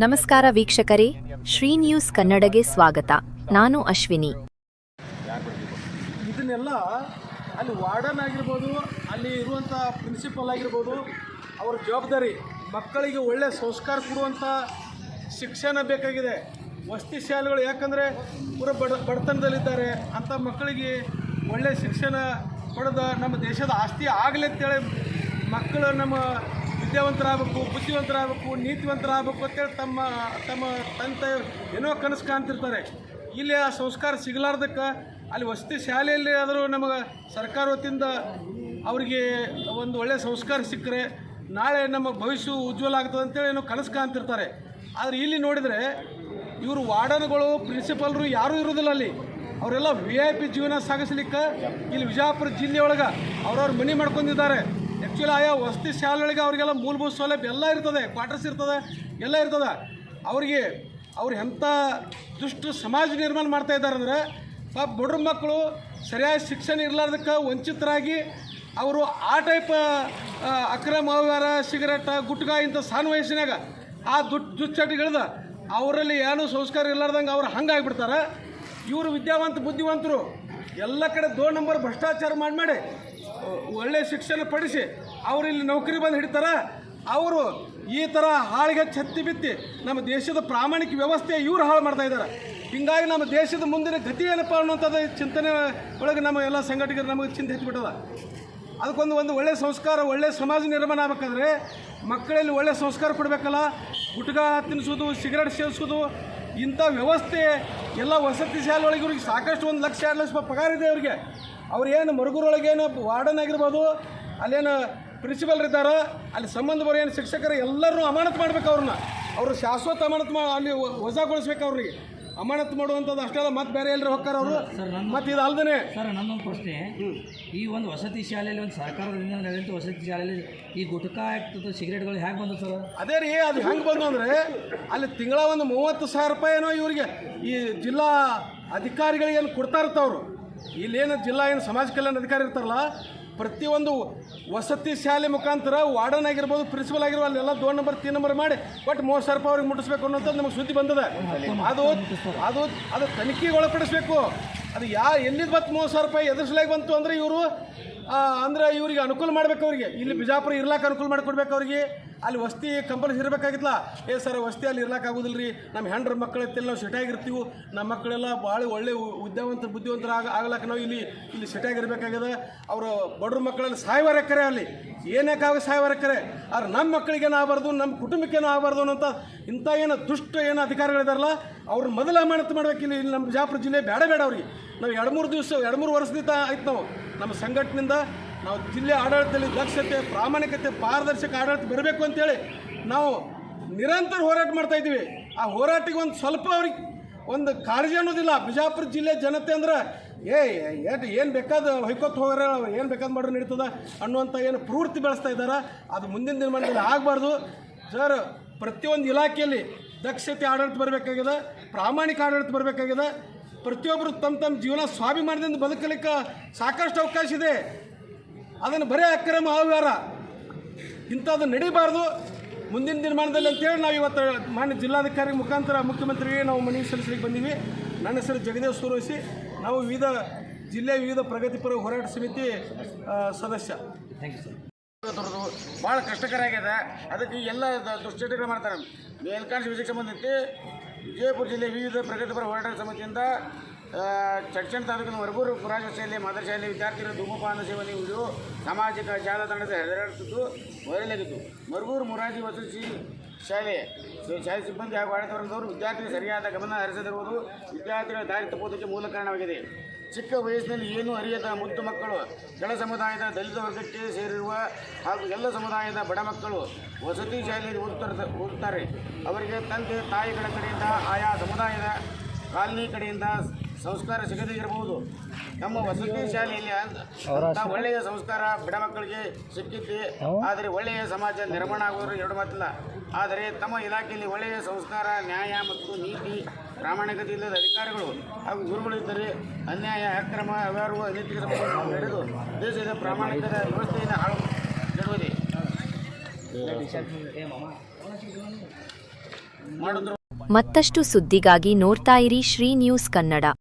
ನಮಸ್ಕಾರ ವೀಕ್ಷಕರೇ, ಶ್ರೀ ನ್ಯೂಸ್ ಕನ್ನಡಗೆ ಸ್ವಾಗತ. ನಾನು ಅಶ್ವಿನಿ. ಇದನ್ನೆಲ್ಲ ಅಲ್ಲಿ ವಾರ್ಡನ್ ಆಗಿರ್ಬೋದು, ಅಲ್ಲಿ ಇರುವಂಥ ಪ್ರಿನ್ಸಿಪಲ್ ಆಗಿರ್ಬೋದು, ಅವರ ಜವಾಬ್ದಾರಿ ಮಕ್ಕಳಿಗೆ ಒಳ್ಳೆಯ ಸಂಸ್ಕಾರ ಕೊಡುವಂಥ ಶಿಕ್ಷಣ ಬೇಕಾಗಿದೆ. ವಸತಿ ಶಾಲೆಗಳು ಯಾಕಂದರೆ ಪೂರ ಬಡತನದಲ್ಲಿದ್ದಾರೆ ಅಂಥ ಮಕ್ಕಳಿಗೆ ಒಳ್ಳೆಯ ಶಿಕ್ಷಣ ಪಡೆದ ನಮ್ಮ ದೇಶದ ಆಸ್ತಿ ಆಗಲಿ ಅಂತೇಳಿ ಮಕ್ಕಳು ನಮ್ಮ ವಿದ್ಯಾವಂತರಾಗಬೇಕು, ಬುದ್ಧಿವಂತರಾಗಬೇಕು, ನೀತಿವಂತರಾಗಬೇಕು ಅಂತೇಳಿ ತಮ್ಮ ತಂದೆ ಏನೋ ಕನಸು ಕಾಣ್ತಿರ್ತಾರೆ. ಇಲ್ಲಿ ಆ ಸಂಸ್ಕಾರ ಸಿಗಲಾರ್ದಕ್ಕೆ ಅಲ್ಲಿ ವಸತಿ ಶಾಲೆಯಲ್ಲಿ ಆದರೂ ನಮಗೆ ಸರ್ಕಾರ ವತಿಯಿಂದ ಅವರಿಗೆ ಒಂದು ಒಳ್ಳೆಯ ಸಂಸ್ಕಾರ ಸಿಕ್ಕರೆ ನಾಳೆ ನಮ್ಮ ಭವಿಷ್ಯ ಉಜ್ವಲ ಆಗ್ತದೆ ಅಂತೇಳಿ ಏನೋ ಕನಸು ಕಾಣ್ತಿರ್ತಾರೆ. ಆದರೆ ಇಲ್ಲಿ ನೋಡಿದರೆ ಇವರು ವಾರ್ಡನ್ಗಳು, ಪ್ರಿನ್ಸಿಪಲ್ರು ಯಾರೂ ಇರೋದಿಲ್ಲ ಅಲ್ಲಿ. ಅವರೆಲ್ಲ VIP ಜೀವನ ಸಾಗಿಸ್ಲಿಕ್ಕೆ ಇಲ್ಲಿ ವಿಜಯಪುರ ಜಿಲ್ಲೆಯೊಳಗೆ ಅವ್ರವ್ರ ಮನೆ ಮಾಡ್ಕೊಂಡಿದ್ದಾರೆ. ಆ್ಯಕ್ಚುಲಿ ಆಯಾ ವಸತಿ ಶಾಲೆಗಳಿಗೆ ಅವರಿಗೆಲ್ಲ ಮೂಲಭೂತ ಸೌಲಭ್ಯ ಎಲ್ಲ ಇರ್ತದೆ, ಕ್ವಾರ್ಟರ್ಸ್ ಇರ್ತದೆ, ಎಲ್ಲ ಇರ್ತದೆ. ಅವ್ರು ಎಂಥ ದುಷ್ಟ ಸಮಾಜ ನಿರ್ಮಾಣ ಮಾಡ್ತಾ ಇದ್ದಾರೆ ಅಂದರೆ, ಪಾಪ ಬಡ್ರ ಮಕ್ಕಳು ಸರಿಯಾದ ಶಿಕ್ಷಣ ಇರಲಾರ್ದಕ್ಕೆ ವಂಚಿತರಾಗಿ ಅವರು ಆ ಟೈಪ್ ಅಕ್ರಮ ವ್ಯವಹಾರ, ಸಿಗರೇಟ, ಗುಟ್ಕಾ ಇಂಥ ಸಣ್ಣ ವಯಸ್ಸಿನಾಗ ಆ ದುಶ್ಚಟಗಳಿದ ಅವರಲ್ಲಿ ಏನೂ ಸಂಸ್ಕಾರ ಇರಲಾರ್ದಂಗೆ ಅವ್ರು ಹಂಗಾಗಿಬಿಡ್ತಾರೆ. ಇವರು ವಿದ್ಯಾವಂತ ಬುದ್ಧಿವಂತರು ಎಲ್ಲ ಕಡೆ 2 ನಂಬರ್ ಭ್ರಷ್ಟಾಚಾರ ಮಾಡಿ ಒಳ್ಳೆಯ ಶಿಕ್ಷಣ ಪಡಿಸಿ ಅವರು ಇಲ್ಲಿ ನೌಕರಿ ಬಂದು ಹಿಡಿತಾರೆ. ಅವರು ಈ ಥರ ಹಾಳಿಗೆ ಛತ್ತಿ ಬಿತ್ತಿ ನಮ್ಮ ದೇಶದ ಪ್ರಾಮಾಣಿಕ ವ್ಯವಸ್ಥೆ ಇವರು ಹಾಳು ಮಾಡ್ತಾ ಇದ್ದಾರೆ. ಹೀಗಾಗಿ ನಮ್ಮ ದೇಶದ ಮುಂದಿನ ಗತಿ ಏನಪ್ಪ ಅನ್ನೋಂಥದ್ದು ಚಿಂತನೆ ಒಳಗೆ ನಮ್ಮ ಎಲ್ಲ ಸಂಘಟಕರು ನಮಗೆ ಚಿಂತೆ ಹೆಚ್ಚಿಬಿಟ್ಟದ. ಅದಕ್ಕೊಂದು ಒಳ್ಳೆಯ ಸಂಸ್ಕಾರ, ಒಳ್ಳೆಯ ಸಮಾಜ ನಿರ್ಮಾಣ ಆಗಬೇಕಾದ್ರೆ ಮಕ್ಕಳಲ್ಲಿ ಒಳ್ಳೆಯ ಸಂಸ್ಕಾರ ಕೊಡಬೇಕಲ್ಲ. ಗುಟ್ಕಾ ತಿನ್ನಿಸೋದು, ಸಿಗರೇಟ್ ಸೇವಿಸೋದು ಇಂಥ ವ್ಯವಸ್ಥೆ ಎಲ್ಲ ವಸತಿ ಶಾಲೆ ಒಳಗೆ ಇವ್ರಿಗೆ ಸಾಕಷ್ಟು 1 ಲಕ್ಷ 2 ಲಕ್ಷ ಪಗಾರ ಇದೆ ಅವ್ರಿಗೆ. ಅವ್ರೇನು ಮರುಗೂರೊಳಗೇನು ವಾರ್ಡನ್ ಆಗಿರ್ಬೋದು, ಅಲ್ಲೇನು ಪ್ರಿನ್ಸಿಪಲ್ ಇದ್ದಾರೆ, ಅಲ್ಲಿ ಸಂಬಂಧ ಬರೋ ಏನು ಶಿಕ್ಷಕರು ಎಲ್ಲರೂ ಅಮಾನತು ಮಾಡ್ಬೇಕು. ಅವರು ಶಾಶ್ವತ ಅಮಾನತು ಅಲ್ಲಿ ವಜಾಗೊಳಿಸ್ಬೇಕು. ಅವ್ರಿಗೆ ಅಮಾನತು ಮಾಡುವಂಥದ್ದು ಅಷ್ಟೆಲ್ಲ ಮತ್ತೆ ಬೇರೆ ಎಲ್ಲರೂ ಹೋಗ್ತಾರೆ ಅವರು. ಮತ್ತು ಇದು ಅಲ್ದೇ ಸರ್, ನನ್ನೊಂದು ಪ್ರಶ್ನೆ, ಈ ಒಂದು ವಸತಿ ಶಾಲೆಯಲ್ಲಿ ಒಂದು ಸರ್ಕಾರದಿಂದ ನಡೆಯುವಂಥ ವಸತಿ ಶಾಲೆಯಲ್ಲಿ ಈ ಗುಟ್ಕಾ ಆಗ್ತದೆ, ಸಿಗರೇಟ್ಗಳು ಹೇಗೆ ಬಂದು ಸರ್? ಅದೇ ರೀ, ಅದು ಹೆಂಗೆ ಬಂದು ಅಂದರೆ ಅಲ್ಲಿ ತಿಂಗಳ ಒಂದು 30,000 ರೂಪಾಯಿ ಏನೋ ಇವರಿಗೆ ಈ ಜಿಲ್ಲಾ ಅಧಿಕಾರಿಗಳಿಗೇನು ಕೊಡ್ತಾ ಇರ್ತಾವ್ರು. ಇಲ್ಲೇನು ಜಿಲ್ಲಾ ಏನು ಸಮಾಜ ಕಲ್ಯಾಣ ಅಧಿಕಾರಿ ಇರ್ತಾರಲ್ಲ, ಪ್ರತಿಯೊಂದು ವಸತಿ ಶಾಲೆ ಮುಖಾಂತರ ವಾರ್ಡನ್ ಆಗಿರ್ಬೋದು, ಪ್ರಿನ್ಸಿಪಲ್ ಆಗಿರ್ಬೋದು, ಅಲ್ಲೆಲ್ಲ 2 ನಂಬರ್ 3 ನಂಬರ್ ಮಾಡಿ ಒಟ್ಟು 30,000 ರೂಪಾಯಿ ಅವ್ರಿಗೆ ಮುಟ್ಟಿಸ್ಬೇಕು ಅನ್ನೋಂಥದ್ದು ನಮಗೆ ಸುದ್ದಿ ಬಂದದ. ಅದು ತನಿಖೆಗೆ ಒಳಪಡಿಸ್ಬೇಕು. ಅದು ಎಲ್ಲಿದ್ದು ಬಂತು 30,000 ರೂಪಾಯಿ ಎದುರಿಸಲಾಗಿ ಬಂತು ಅಂದರೆ ಇವರು ಇವರಿಗೆ ಅನುಕೂಲ ಮಾಡಬೇಕು. ಅವರಿಗೆ ಇಲ್ಲಿ ಬಿಜಾಪುರ ಇರ್ಲಾಕ ಅನುಕೂಲ ಮಾಡಿಕೊಡ್ಬೇಕು. ಅವರಿಗೆ ಅಲ್ಲಿ ವಸತಿ ಕಂಪಲ್ಸರಿ ಇರಬೇಕಾಗಿತ್ತಲ್ಲ. ಸರ್ ವಸತಿ ಅಲ್ಲಿ ಇರ್ಲಾಕ ಆಗೋದಿಲ್ಲ ರೀ, ನಮ್ಮ ಹೆಂಡ್ರ ಮಕ್ಕಳು ಎತ್ತಿಲ್ಲ, ನಾವು ಸೆಟಾಗಿರ್ತೀವಿ, ನಮ್ಮ ಮಕ್ಕಳೆಲ್ಲ ಭಾಳ ಒಳ್ಳೆ ಬುದ್ಧಿವಂತರ ಆಗ್ಲಾಕ ನಾವು ಇಲ್ಲಿ ಸೆಟಾಗಿರ್ಬೇಕಾಗಿದೆ. ಅವರು ಬಡ್ರ ಮಕ್ಕಳಲ್ಲಿ ಸಾಯ್ವಾರಕ್ಕರೆ ಅಲ್ಲಿ ಏನಕ್ಕಾಗ ಸಾಯ್ವಾರಕ್ಕರೆ. ಆದ್ರೆ ನಮ್ಮ ಮಕ್ಕಳಿಗೇನು ಆಗಬಾರ್ದು, ನಮ್ಮ ಕುಟುಂಬಕ್ಕೇನು ಆಗಬಾರ್ದು ಅನ್ನೋಂಥ ಇಂಥ ಏನು ದುಷ್ಟ ಏನು ಅಧಿಕಾರಿಗಳಿದಾರಲ್ಲ ಅವ್ರನ್ನ ಮೊದಲು ಅಮಾನತು ಮಾಡ್ಬೇಕು. ಇಲ್ಲಿ ನಮ್ಮ ಬಿಜಾಪುರ ಜಿಲ್ಲೆ ಬೇಡ ಅವ್ರಿಗೆ. ನಾವು 2-3 ವರ್ಷದಿಂದ ಆಯ್ತು ನಮ್ಮ ಸಂಘಟನೆಯಿಂದ ನಾವು ಜಿಲ್ಲೆ ಆಡಳಿತದಲ್ಲಿ ದಕ್ಷತೆ, ಪ್ರಾಮಾಣಿಕತೆ, ಪಾರದರ್ಶಕ ಆಡಳಿತ ಬರಬೇಕು ಅಂತೇಳಿ ನಾವು ನಿರಂತರ ಹೋರಾಟ ಮಾಡ್ತಾಯಿದ್ದೀವಿ. ಆ ಹೋರಾಟಿಗೆ ಒಂದು ಸ್ವಲ್ಪ ಅವ್ರಿಗೆ ಒಂದು ಕಾಳಜಿ ಅನ್ನೋದಿಲ್ಲ. ಬಿಜಾಪುರ ಜಿಲ್ಲೆ ಜನತೆ ಅಂದ್ರೆ ಏನು ಬೇಕಾದ ಹೊಯ್ಕೊತ್ತು ಹೋಗೋರ, ಏನು ಬೇಕಾದ ಮಾಡ್ರೆ ನಡೀತದ ಅನ್ನುವಂಥ ಏನು ಪ್ರವೃತ್ತಿ ಬೆಳೆಸ್ತಾ ಇದ್ದಾರೆ. ಅದು ಮುಂದಿನ ದಿನಮಾನದಲ್ಲಿ ಆಗಬಾರ್ದು ಸರ್. ಪ್ರತಿಯೊಂದು ಇಲಾಖೆಯಲ್ಲಿ ದಕ್ಷತೆ ಆಡಳಿತ ಬರಬೇಕಾಗಿದೆ, ಪ್ರಾಮಾಣಿಕ ಆಡಳಿತ ಬರಬೇಕಾಗಿದೆ. ಪ್ರತಿಯೊಬ್ಬರು ತಮ್ಮ ಜೀವನ ಸ್ವಾಭಿಮಾನದಿಂದ ಬದುಕಲಿಕ್ಕೆ ಸಾಕಷ್ಟು ಅವಕಾಶ ಇದೆ. ಅದನ್ನು ಬರೀ ಅಕ್ರಮ ಅವ್ಯವಹಾರ ಇಂಥದ್ದು ನಡೀಬಾರ್ದು ಮುಂದಿನ ದಿನಮಾನದಲ್ಲಿ ಅಂತೇಳಿ ನಾವು ಇವತ್ತು ಮಾನ್ಯ ಜಿಲ್ಲಾಧಿಕಾರಿ ಮುಖಾಂತರ ಮುಖ್ಯಮಂತ್ರಿಗೆ ನಾವು ಮನವಿ ಸಲ್ಲಿಸಲಿಕ್ಕೆ ಬಂದೀವಿ. ನನ್ನ ಹೆಸರು ಜಗದೇವ್ ಸೂರವಸಿ. ನಾವು ಜಿಲ್ಲೆಯ ವಿವಿಧ ಪ್ರಗತಿಪರ ಹೋರಾಟ ಸಮಿತಿ ಸದಸ್ಯ. Thank you sir. ಭಾಳ ಕಷ್ಟಕರ ಆಗ್ಯದ. ಅದಕ್ಕೆ ಎಲ್ಲ ದುಶ್ಚಟಗಳು ಮಾಡ್ತಾರೆ. ಮೇಲ್ಕಾಂಶ ವಿಷಯಕ್ಕೆ ಸಂಬಂಧಿಸಿ ವಿಜಯಪುರ ಜಿಲ್ಲೆ ವಿವಿಧ ಪ್ರಗತಿಪರ ಹೋರಾಟ ಸಮಿತಿಯಿಂದ ಚಡ್ಚಣ ತಾಲೂಕಿನ ವರಗೂರು ಪುರಾಜಶಾಲೆ ಮಾದರಿ ಶಾಲೆ ವಿದ್ಯಾರ್ಥಿಗಳು ಧೂಮಪಾನ ಸೇವನೆ ವಿಡಿಯೋ ಸಾಮಾಜಿಕ ಜಾಲತಾಣದ ಹೆದರಾಡುತ್ತಿದ್ದು ವೈರಲಾಗಿದ್ದು. ಮರಗೂರು ಮುರಾಜಿ ವಸತಿ ಶಾಲೆ ಸಿಬ್ಬಂದಿ ಹಾಗೂ ಆಡಳಿತ ವರ್ಗದವರು ವಿದ್ಯಾರ್ಥಿಗಳು ಸರಿಯಾದ ಗಮನ ಹರಿಸದಿರುವುದು ವಿದ್ಯಾರ್ಥಿಗಳ ದಾರಿ ತಪ್ಪುವುದಕ್ಕೆ ಮೂಲ ಕಾರಣವಾಗಿದೆ. ಚಿಕ್ಕ ವಯಸ್ಸಿನಲ್ಲಿ ಏನೂ ಅರಿಯದ ಮುದ್ದು ಮಕ್ಕಳು, ಕೆಳ ಸಮುದಾಯದ ದಲಿತ ವರ್ಗಕ್ಕೆ ಸೇರಿರುವ ಹಾಗೂ ಎಲ್ಲ ಸಮುದಾಯದ ಬಡ ಮಕ್ಕಳು ವಸತಿ ಶಾಲೆಯಲ್ಲಿ ಓದುತ್ತಾರೆ. ಅವರಿಗೆ ತಂದೆ ತಾಯಿಗಳ ಕಡೆಯಿಂದ, ಆಯಾ ಸಮುದಾಯದ ಕಾಲನಿ ಕಡೆಯಿಂದ ಸಂಸ್ಕಾರ ಸಿಗದೇ ಇರಬಹುದು. ನಮ್ಮ ವಸತಿ ಶಾಲೆಯಲ್ಲಿ ಒಳ್ಳೆಯ ಸಂಸ್ಕಾರ ಬಡ ಮಕ್ಕಳಿಗೆ ಸಿಕ್ಕಿದ್ದೆ. ಆದರೆ ಒಳ್ಳೆಯ ಸಮಾಜ ನಿರ್ಮಾಣ ಆಗುವುದು 2 ಮಾತಿಲ್ಲ. ಆದರೆ ತಮ್ಮ ಇಲಾಖೆಯಲ್ಲಿ ಒಳ್ಳೆಯ ಸಂಸ್ಕಾರ, ನ್ಯಾಯ ಮತ್ತು ನೀತಿ, ಪ್ರಾಮಾಣಿಕತೆ ಇಲ್ಲದ ಅಧಿಕಾರಿಗಳು ಹಾಗೂ ಗುರುಗಳಿದ್ದರೆ ಅನ್ಯಾಯ, ಅಕ್ರಮ, ಅವ್ಯವಹಾರವು ಅನೈತಿಕ ಸಂಬಂಧ ನಡೆದು ದೇಶದ ಪ್ರಾಮಾಣಿಕದ ವ್ಯವಸ್ಥೆಯನ್ನು ಹಾಳು ಮಾಡುವುದೇ. ಮಾಡಿದ್ರು. ಮತ್ತಷ್ಟು ಸುದ್ದಿಗಾಗಿ ನೋಡ್ತಾ ಇರಿ ಶ್ರೀ ನ್ಯೂಸ್ ಕನ್ನಡ.